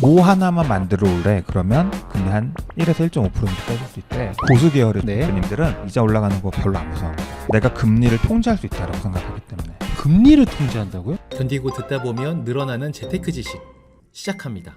뭐 하나만 만들어 올래? 그러면 금리 한 1에서 1.5% 정도 빼줄 수 있대. 보수 계열의 대표님들은 이자 올라가는 거 별로 안 무서워합니다. 내가 금리를 통제할 수 있다고 생각하기 때문에. 금리를 통제한다고요? 견디고 듣다 보면 늘어나는 재테크 지식 시작합니다.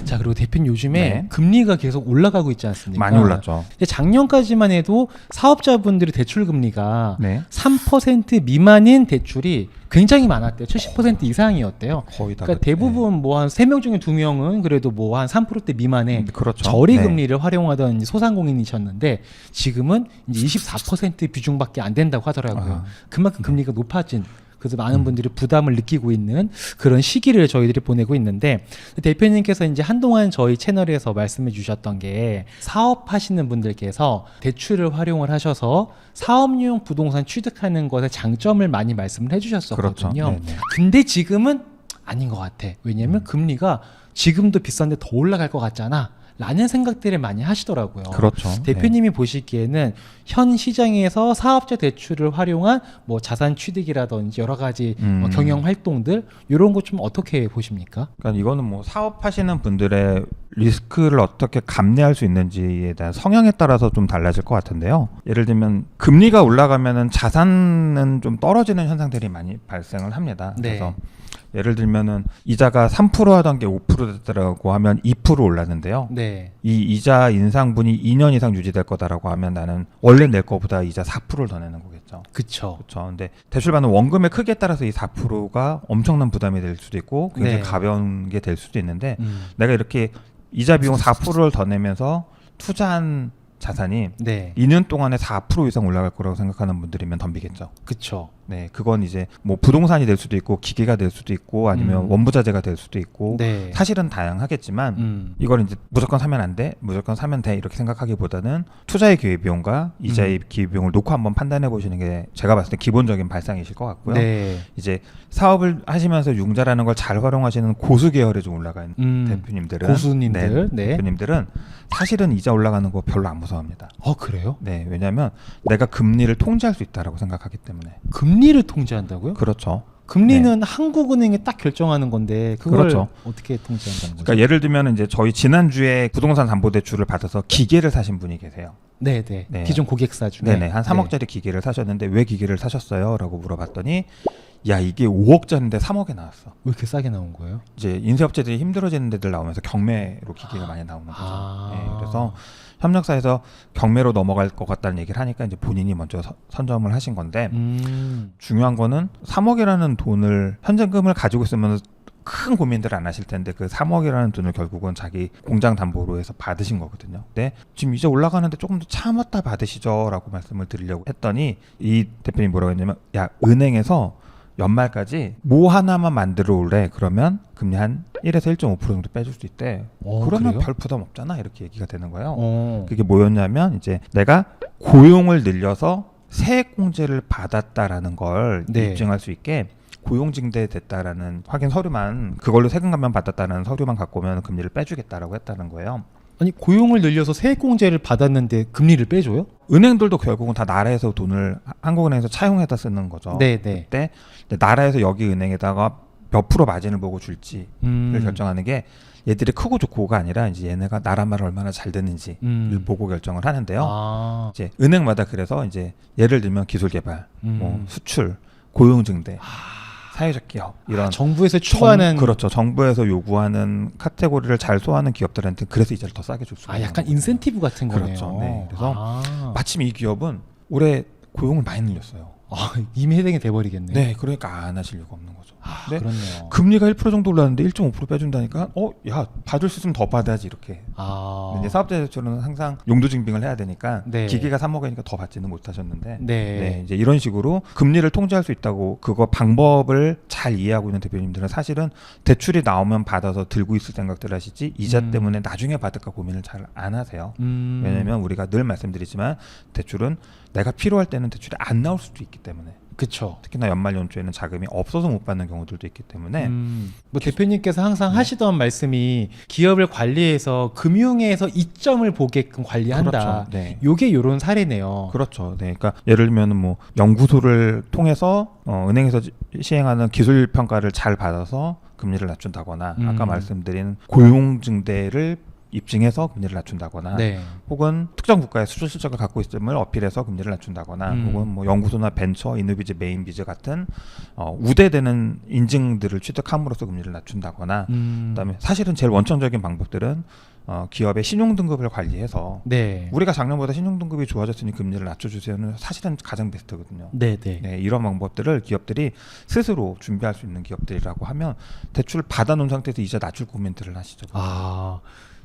자, 그리고 대표님 요즘에 네. 금리가 계속 올라가고 있지 않습니까? 많이 올랐죠. 근데 작년까지만 해도 사업자분들의 대출 금리가 네. 3% 미만인 대출이 굉장히 많았대요. 70% 이상이었대요. 거의 다. 그러니까 대부분 뭐 한 3명 중에 2명은 그래도 뭐 한 3%대 미만의 그렇죠. 저리 네. 금리를 활용하던 소상공인이셨는데 지금은 이제 24% 비중밖에 안 된다고 하더라고요. 그만큼 금리가 높아진, 그래서 많은 분들이 부담을 느끼고 있는 그런 시기를 저희들이 보내고 있는데, 대표님께서 이제 한동안 저희 채널에서 말씀해 주셨던 게 사업하시는 분들께서 대출을 활용을 하셔서 사업용 부동산 취득하는 것의 장점을 많이 말씀을 해주셨었거든요. 그렇죠. 네네. 근데 지금은 아닌 것 같아. 왜냐하면 금리가 지금도 비싼데 더 올라갈 것 같잖아 라는 생각들을 많이 하시더라고요. 그렇죠. 대표님이 보시기에는 현 시장에서 사업자 대출을 활용한 뭐 자산 취득이라든지 여러 가지 경영 활동들, 이런 것 좀 어떻게 보십니까? 그러니까 이거는 뭐 사업하시는 분들의 리스크를 어떻게 감내할 수 있는지에 대한 성향에 따라서 좀 달라질 것 같은데요. 예를 들면 금리가 올라가면은 자산은 좀 떨어지는 현상들이 많이 발생을 합니다. 네. 그래서 예를 들면은 이자가 3% 하던 게 5% 됐다라고 하면 2% 올랐는데요. 네. 이 이자 인상분이 2년 이상 유지될 거다라고 하면 나는 원래 낼 거보다 이자 4%를 더 내는 거겠죠. 그쵸. 그렇죠. 근데 대출받는 원금의 크기에 따라서 이 4%가 엄청난 부담이 될 수도 있고 굉장히 네. 가벼운 게 될 수도 있는데, 내가 이렇게 이자 비용 4%를 더 내면서 투자한 자산이 네. 2년 동안에 4% 이상 올라갈 거라고 생각하는 분들이면 덤비겠죠. 그쵸. 네, 그건 이제 뭐 부동산이 될 수도 있고 기계가 될 수도 있고 아니면 원부자재가 될 수도 있고 네. 사실은 다양하겠지만 이걸 이제 무조건 사면 안 돼, 무조건 사면 돼 이렇게 생각하기보다는 투자의 기회비용과 이자의 기회비용을 놓고 한번 판단해 보시는 게 제가 봤을 때 기본적인 발상이실 것 같고요. 네. 이제 사업을 하시면서 융자라는 걸 잘 활용하시는 고수 계열에 좀 올라가 있는 대표님들은, 고수님들, 네. 대표님들은 사실은 이자 올라가는 거 별로 안 무서워합니다. 그래요? 네, 왜냐하면 내가 금리를 통제할 수 있다라고 생각하기 때문에. 금리를 통제한다고요? 그렇죠. 금리는 한국은행이 딱 결정하는 건데 그걸 그렇죠. 어떻게 통제한다는 거죠? 그러니까 예를 들면 이제 저희 지난주에 부동산 담보대출을 받아서 기계를 사신 분이 계세요. 네네. 네. 기존 고객사 중에. 네네. 한 3억짜리 기계를 사셨는데 왜 기계를 사셨어요? 라고 물어봤더니 야, 이게 5억짜리인데 3억에 나왔어. 왜 이렇게 싸게 나온 거예요? 이제 인쇄업체들이 힘들어지는 데들 나오면서 경매로 기계가 많이 나오는 거죠. 네, 그래서 협력사에서 경매로 넘어갈 것 같다는 얘기를 하니까 이제 본인이 먼저 선점을 하신 건데, 중요한 거는 3억이라는 돈을, 현금을 가지고 있으면 큰 고민들을 안 하실 텐데 그 3억이라는 돈을 결국은 자기 공장 담보로 해서 받으신 거거든요. 근데 지금 이제 올라가는데 조금 더 참았다 받으시죠 라고 말씀을 드리려고 했더니 이 대표님 뭐라고 했냐면, 야, 은행에서 연말까지 뭐 하나만 만들어 올래? 그러면 금리 한 1에서 1.5% 정도 빼줄 수 있대. 그러면 그래요? 별 부담 없잖아 이렇게 얘기가 되는 거예요. 어. 그게 뭐였냐면 이제 내가 고용을 늘려서 세액공제를 받았다라는 걸 네. 입증할 수 있게 고용징대 됐다라는 확인 서류만, 그걸로 세금 감면 받았다는 서류만 갖고 오면 금리를 빼주겠다라고 했다는 거예요. 아니, 고용을 늘려서 세액공제를 받았는데 금리를 빼줘요? 은행들도 결국은 다 나라에서 돈을 한국은행에서 차용해다 쓰는 거죠. 네네. 그때 나라에서 여기 은행에다가 몇 프로 마진을 보고 줄지를 음. 결정하는 게 얘들이 크고 좋고가 아니라 이제 얘네가 나라 말을 얼마나 잘 듣는지를 보고 결정을 하는데요. 이제 은행마다 그래서 이제 예를 들면 기술개발, 뭐 수출, 고용증대, 사회적 기업 이런 정부에서 추구하는 그렇죠. 정부에서 요구하는 카테고리를 잘 소화하는 기업들한테 그래서 이자를 더 싸게 줄 수가 있는 약간 거거든요. 인센티브 같은 거네요. 그렇죠. 네. 그래서 마침 이 기업은 올해 고용을 많이 늘렸어요. 이미 해당이 돼버리겠네요. 네, 그러니까 안 하실 이유가 없는 거죠. 근데 그렇네요. 금리가 1% 정도 올랐는데 1.5% 빼준다니까, 야, 받을 수 있으면 더 받아야지 이렇게. 근데 사업자 대출은 항상 용도증빙을 해야 되니까 네. 기계가 3억이니까 더 받지는 못하셨는데, 네. 이제 이런 식으로 금리를 통제할 수 있다고 그거 방법을 잘 이해하고 있는 대표님들은 사실은 대출이 나오면 받아서 들고 있을 생각들 하시지 이자 때문에 나중에 받을까 고민을 잘 안 하세요. 왜냐면 우리가 늘 말씀드리지만 대출은 내가 필요할 때는 대출이 안 나올 수도 있기 때문에. 그쵸. 특히나 연말 연초에는 자금이 없어서 못 받는 경우들도 있기 때문에. 뭐 대표님께서 항상 하시던 말씀이 기업을 관리해서 금융에서 이점을 보게끔 관리한다. 그렇죠. 네. 요게 요런 사례네요. 그렇죠. 네. 그러니까 예를 들면 뭐 연구소를 통해서 은행에서 시행하는 기술 평가를 잘 받아서 금리를 낮춘다거나 아까 말씀드린 고용 증대를 입증해서 금리를 낮춘다거나 네. 혹은 특정 국가의 수출 실적을 갖고 있음을 어필해서 금리를 낮춘다거나 혹은 뭐 연구소나 벤처, 이노비즈, 메인비즈 같은 우대되는 인증들을 취득함으로써 금리를 낮춘다거나 그다음에 사실은 제일 원천적인 방법들은 기업의 신용등급을 관리해서 네. 우리가 작년보다 신용등급이 좋아졌으니 금리를 낮춰주세요는 사실은 가장 베스트거든요. 네, 네. 네, 이런 방법들을 기업들이 스스로 준비할 수 있는 기업들이라고 하면 대출 받아놓은 상태에서 이자 낮출 고민들을 하시죠. 아,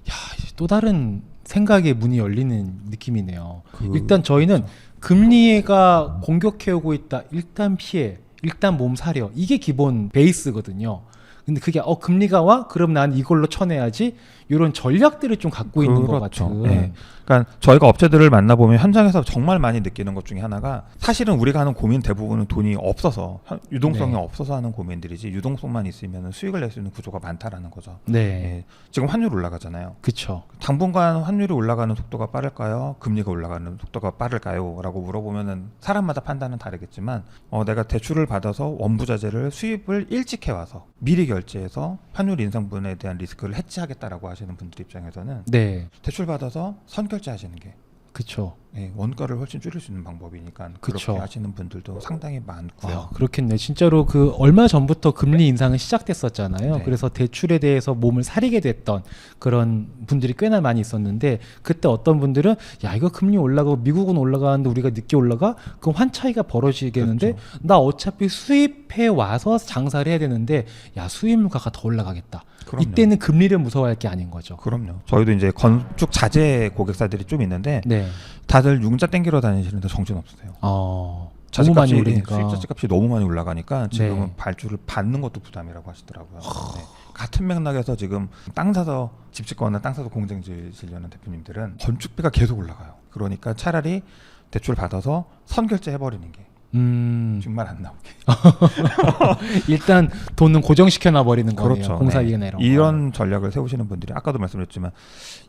야, 이제 또 다른 생각의 문이 열리는 느낌이네요. 일단 저희는 금리가 공격해오고 있다. 일단 피해, 일단 몸 사려. 이게 기본 베이스거든요. 근데 그게 금리가 와? 그럼 난 이걸로 쳐내야지. 이런 전략들을 좀 갖고 있는 것 같은. 네. 그러니까 저희가 업체들을 만나보면 현장에서 정말 많이 느끼는 것 중에 하나가 사실은 우리가 하는 고민 대부분은 돈이 없어서 유동성이 네. 없어서 하는 고민들이지 유동성만 있으면 수익을 낼 수 있는 구조가 많다라는 거죠. 네. 예. 지금 환율 올라가잖아요. 그쵸. 당분간 환율이 올라가는 속도가 빠를까요? 금리가 올라가는 속도가 빠를까요? 라고 물어보면은 사람마다 판단은 다르겠지만 내가 대출을 받아서 원부자재를 수입을 일찍 해와서 미리 결제해서 환율 인상분에 대한 리스크를 해지하겠다라고 하시는 분들 입장에서는 네. 대출 받아서 선결제하시는 게 그쵸. 원가를 훨씬 줄일 수 있는 방법이니까 그쵸. 그렇게 하시는 분들도 상당히 많고요. 그렇겠네. 진짜로 그 얼마 전부터 금리 인상은 시작됐었잖아요. 네. 그래서 대출에 대해서 몸을 사리게 됐던 그런 분들이 꽤나 많이 있었는데 그때 어떤 분들은 야 이거 금리 올라가고 미국은 올라가는데 우리가 늦게 올라가? 그럼 환차이가 벌어지겠는데 그렇죠. 나 어차피 수입해 와서 장사를 해야 되는데 야 수입 물가가 더 올라가겠다. 그럼요. 이때는 금리를 무서워할 게 아닌 거죠. 그럼요. 저희도 이제 건축 자재 고객사들이 좀 있는데 네. 다들 융자 땡기러 다니시는데 정신 없으세요. 너무 자재값이 많이 오르니까. 수입 자재값이 너무 많이 올라가니까 지금은 네. 발주를 받는 것도 부담이라고 하시더라고요. 네. 같은 맥락에서 지금 땅 사서 집 짓거나 땅 사서 공장 지으려는 대표님들은 건축비가 계속 올라가요. 그러니까 차라리 대출 받아서 선결제 해버리는 게 정말 안 나오게. 일단 돈은 고정시켜놔 버리는 거네요. 그렇죠. 공사비나 네. 이런 거. 이런 전략을 세우시는 분들이 아까도 말씀드렸지만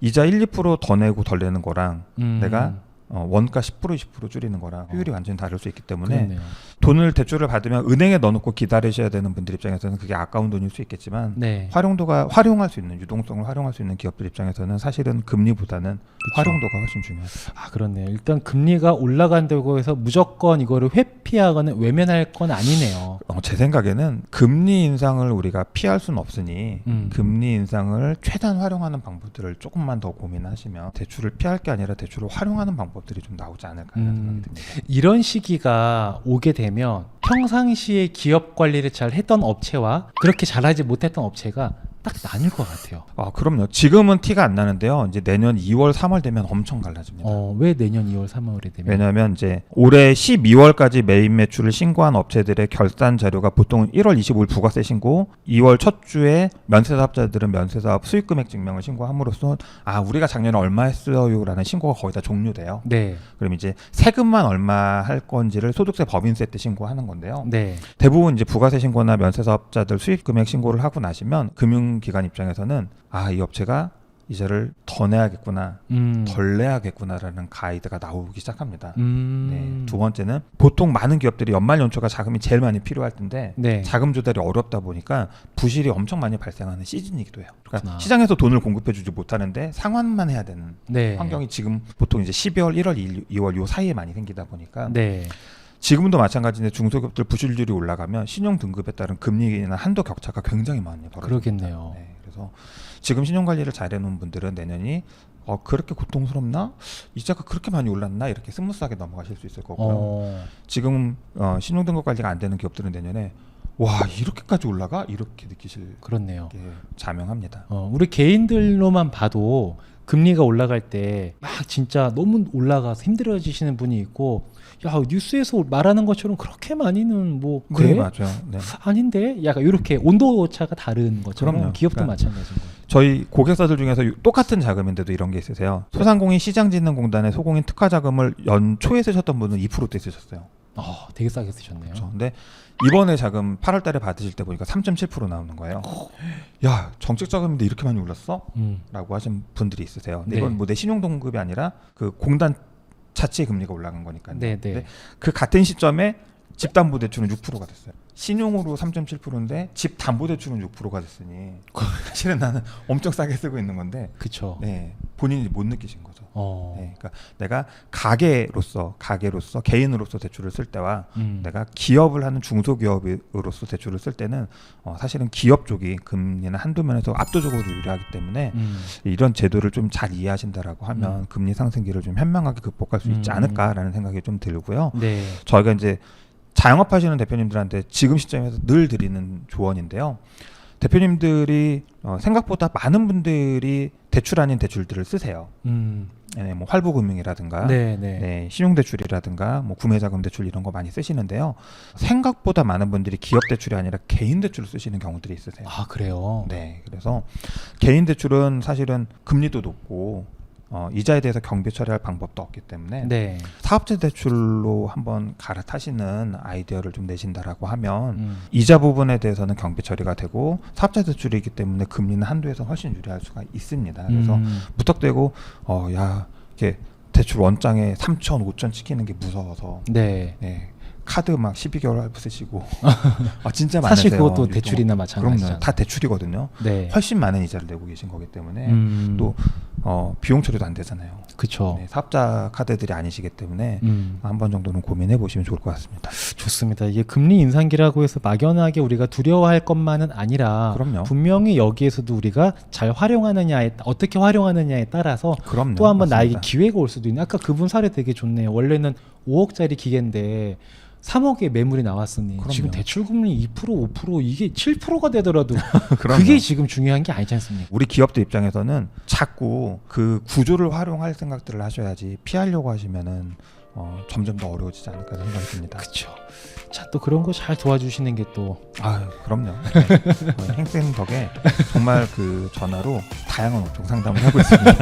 이자 1, 2% 더 내고 덜 내는 거랑 내가 원가 10% 20% 줄이는 거랑 효율이 완전히 다를 수 있기 때문에 그렇네요. 돈을 대출을 받으면 은행에 넣어놓고 기다리셔야 되는 분들 입장에서는 그게 아까운 돈일 수 있겠지만 네. 활용할 수 있는 유동성을 활용할 수 있는 기업들 입장에서는 사실은 금리보다는 활용도가 훨씬 중요하죠. 그렇네요. 일단 금리가 올라간다고 해서 무조건 이거를 회피하거나 외면할 건 아니네요. 제 생각에는 금리 인상을 우리가 피할 수는 없으니 금리 인상을 최대한 활용하는 방법들을 조금만 더 고민하시면 대출을 피할 게 아니라 대출을 활용하는 방법들이 좀 나오지 않을까 하는 생각이 듭니다. 이런 시기가 오게 되면 평상시에 기업 관리를 잘 했던 업체와 그렇게 잘하지 못했던 업체가 딱 나뉠 것 같아요. 그럼요. 지금은 티가 안 나는데요. 이제 내년 2월, 3월 되면 엄청 갈라집니다. 왜 내년 2월, 3월에 되면? 왜냐하면 이제 올해 12월까지 매입 매출을 신고한 업체들의 결산 자료가 보통 1월 25일 부가세 신고, 2월 첫 주에 면세사업자들은 면세사업 수익금액 증명을 신고함으로써 우리가 작년에 얼마 했어요라는 신고가 거의 다 종료돼요. 네. 그럼 이제 세금만 얼마 할 건지를 소득세 법인세 때 신고하는 건데요. 네. 대부분 이제 부가세 신고나 면세사업자들 수익금액 신고를 하고 나시면 금융기관 입장에서는 이 업체가 이자를 더 내야겠구나, 덜 내야겠구나라는 가이드가 나오기 시작합니다. 네. 두 번째는 보통 많은 기업들이 연말 연초가 자금이 제일 많이 필요할 텐데 네. 자금 조달이 어렵다 보니까 부실이 엄청 많이 발생하는 시즌이기도 해요. 그러니까 그렇구나. 시장에서 돈을 공급해주지 못하는데 상환만 해야 되는 네. 환경이 지금 보통 이제 12월, 1월, 2월 요 사이에 많이 생기다 보니까 네. 지금도 마찬가지인데 중소기업들 부실률이 올라가면 신용 등급에 따른 금리나 한도 격차가 굉장히 많이 벌어집니다. 그러겠네요. 네, 그래서 지금 신용 관리를 잘 해놓은 분들은 내년이 그렇게 고통스럽나? 이자가 그렇게 많이 올랐나? 이렇게 스무스하게 넘어가실 수 있을 거고요. 지금 신용 등급 관리가 안 되는 기업들은 내년에 이렇게까지 올라가? 이렇게 느끼실 그렇네요. 게 자명합니다. 우리 개인들로만 봐도 금리가 올라갈 때 막 진짜 너무 올라가서 힘들어지시는 분이 있고 뉴스에서 말하는 것처럼 그렇게 많이는 뭐 그래? 네, 맞아요. 네. 아닌데 약간 이렇게 온도차가 다른 것처럼 그럼요. 기업도 그러니까 마찬가지인 거예요. 저희 고객사들 중에서 똑같은 자금인데도 이런 게 있으세요. 소상공인 시장진흥공단의 소공인 특화 자금을 연초에 쓰셨던 분은 2%대 쓰셨어요. 되게 싸게 쓰셨네요. 그렇죠. 근데 이번에 자금 8월 달에 받으실 때 보니까 3.7% 나오는 거예요. 야, 정책 자금인데 이렇게 많이 올랐어? 라고 하신 분들이 있으세요. 근데 네. 이건 뭐 내 신용 등급이 아니라 그 공단 자체의 금리가 올라간 거니까요. 네, 네. 근데 그 같은 시점에 집담보대출은 6%가 됐어요. 신용으로 3.7%인데 집담보대출은 6%가 됐으니 사실은 나는 엄청 싸게 쓰고 있는 건데 그렇죠. 네, 본인이 못 느끼신 거죠. 어. 네, 그러니까 내가 가게로서 개인으로서 대출을 쓸 때와 내가 기업을 하는 중소기업으로서 대출을 쓸 때는 사실은 기업 쪽이 금리는 한두 면에서 압도적으로 유리하기 때문에 이런 제도를 좀 잘 이해하신다라고 하면 금리 상승기를 좀 현명하게 극복할 수 있지 않을까라는 생각이 좀 들고요. 네. 저희가 이제 자영업하시는 대표님들한테 지금 시점에서 늘 드리는 조언인데요. 대표님들이 생각보다 많은 분들이 대출 아닌 대출들을 쓰세요. 네, 뭐 할부금융이라든가 네, 네. 네, 신용대출이라든가 뭐 구매자금 대출 이런 거 많이 쓰시는데요. 생각보다 많은 분들이 기업 대출이 아니라 개인 대출을 쓰시는 경우들이 있으세요. 아, 그래요. 네, 그래서 개인 대출은 사실은 금리도 높고 이자에 대해서 경비 처리할 방법도 없기 때문에 네. 사업자 대출로 한번 갈아타시는 아이디어를 좀 내신다라고 하면 이자 부분에 대해서는 경비 처리가 되고 사업자 대출이기 때문에 금리는 한도에서 훨씬 유리할 수가 있습니다. 그래서 무턱대고 야 이렇게 대출 원장에 3천, 5천 찍히는 게 무서워서 네. 네, 카드 막 12개월 할부 쓰시고 진짜 많으세요. 사실 그것도 대출이나 마찬가지죠. 그럼요. 다 대출이거든요. 네. 훨씬 많은 이자를 내고 계신 거기 때문에 또 비용 처리도 안 되잖아요. 그렇죠. 네, 사업자 카드들이 아니시기 때문에 한 번 정도는 고민해 보시면 좋을 것 같습니다. 좋습니다. 이게 금리 인상기라고 해서 막연하게 우리가 두려워할 것만은 아니라 그럼요. 분명히 여기에서도 우리가 잘 활용하느냐에 어떻게 활용하느냐에 따라서 그럼요. 또 한번 맞습니다. 나에게 기회가 올 수도 있는. 아까 그분 사례 되게 좋네요. 원래는 5억짜리 기계인데 3억의 매물이 나왔으니 그럼요. 지금 대출 금리 2%, 5% 이게 7%가 되더라도 그럼요. 그게 지금 중요한 게 아니지 않습니까? 우리 기업들 입장에서는 자꾸 그 구조를 활용할 생각들을 하셔야지 피하려고 하시면은 점점 더 어려워지지 않을까 생각이 듭니다. 그렇죠. 자, 또 그런 거 잘 도와주시는 게 또 그럼요. 네. 행쌤 덕에 정말 그 전화로 다양한 업종 상담을 하고 있습니다.